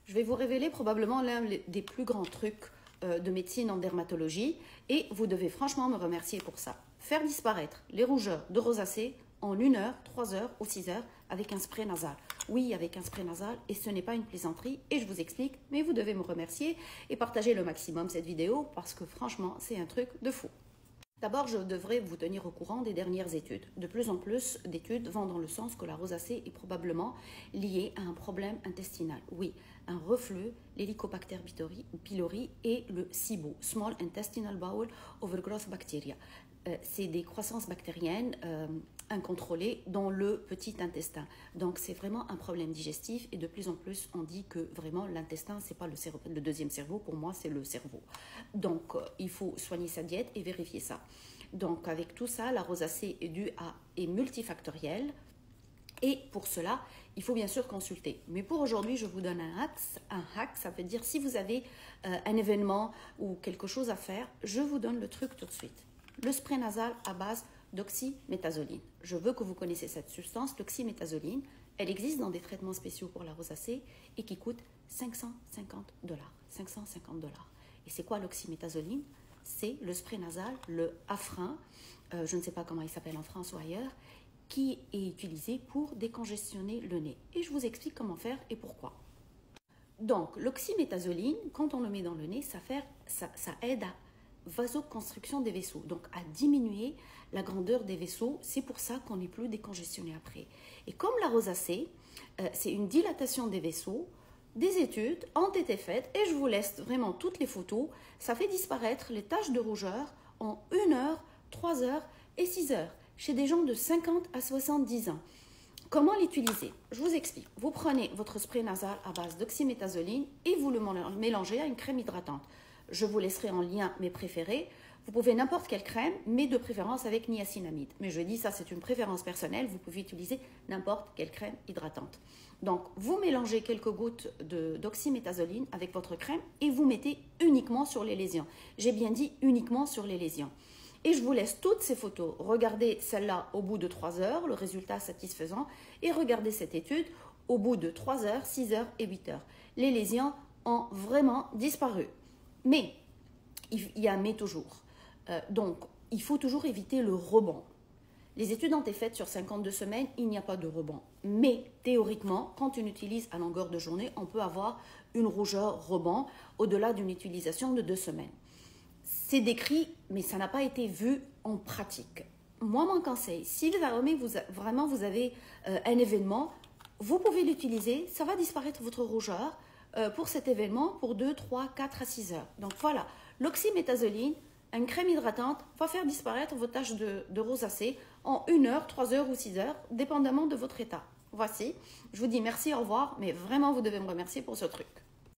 Je vais vous révéler probablement l'un des plus grands trucs de médecine en dermatologie et vous devez franchement me remercier pour ça. Faire disparaître les rougeurs de rosacée en 1 heure, 3 heures ou 6 heures avec un spray nasal. Oui, avec un spray nasal et ce n'est pas une plaisanterie et je vous explique, mais vous devez me remercier et partager le maximum cette vidéo parce que franchement, c'est un truc de fou. D'abord, je devrais vous tenir au courant des dernières études. De plus en plus d'études vont dans le sens que la rosacée est probablement liée à un problème intestinal. Oui, un reflux, l'Helicobacter pylori et le SIBO, Small Intestinal Bowel Overgrowth Bacteria. C'est des croissances bactériennes incontrôlées dans le petit intestin. Donc, c'est vraiment un problème digestif et de plus en plus, on dit que vraiment l'intestin, ce n'est pas le deuxième cerveau. Pour moi, c'est le cerveau. Donc, il faut soigner sa diète et vérifier ça. Donc, avec tout ça, la rosacée est multifactorielle. Et pour cela, il faut bien sûr consulter. Mais pour aujourd'hui, je vous donne un hack. Un hack, ça veut dire si vous avez un événement ou quelque chose à faire, je vous donne le truc tout de suite. Le spray nasal à base d'oxymétazoline. Je veux que vous connaissiez cette substance, l'oxymétazoline. Elle existe dans des traitements spéciaux pour la rosacée et qui coûte 550 $. 550 $. Et c'est quoi l'oxymétazoline? C'est le spray nasal, le Afrin, je ne sais pas comment il s'appelle en France ou ailleurs, qui est utilisé pour décongestionner le nez. Et je vous explique comment faire et pourquoi. Donc, l'oxymétazoline, quand on le met dans le nez, ça aide à vasoconstriction des vaisseaux, donc à diminuer la grandeur des vaisseaux. C'est pour ça qu'on n'est plus décongestionné après. Et comme la rosacée, c'est une dilatation des vaisseaux, des études ont été faites et je vous laisse vraiment toutes les photos. Ça fait disparaître les taches de rougeur en 1 heure, 3 heures et 6 heures chez des gens de 50 à 70 ans. Comment l'utiliser? Je vous explique. Vous prenez votre spray nasal à base d'oxymétazoline et vous le mélangez à une crème hydratante. Je vous laisserai en lien mes préférés. Vous pouvez n'importe quelle crème, mais de préférence avec niacinamide. Mais je dis ça, c'est une préférence personnelle. Vous pouvez utiliser n'importe quelle crème hydratante. Donc, vous mélangez quelques gouttes d'oxymétazoline avec votre crème et vous mettez uniquement sur les lésions. J'ai bien dit uniquement sur les lésions. Et je vous laisse toutes ces photos. Regardez celle-là au bout de 3 heures, le résultat satisfaisant. Et regardez cette étude au bout de 3 heures, 6 heures et 8 heures. Les lésions ont vraiment disparu. Mais, il y a un mais toujours. Donc, il faut toujours éviter le rebond. Les études ont été faites sur 52 semaines, il n'y a pas de rebond. Mais, théoriquement, quand on utilise à longueur de journée, on peut avoir une rougeur rebond au-delà d'une utilisation de 2 semaines. C'est décrit, mais ça n'a pas été vu en pratique. Moi, mon conseil, si vraiment vous avez un événement, vous pouvez l'utiliser, ça va disparaître votre rougeur pour cet événement pour 2, 3, 4 à 6 heures. Donc voilà, l'oxymétazoline, une crème hydratante, va faire disparaître vos taches de rosacée en 1 heure, 3 heures ou 6 heures, dépendamment de votre état. Voici, je vous dis merci, au revoir, mais vraiment vous devez me remercier pour ce truc.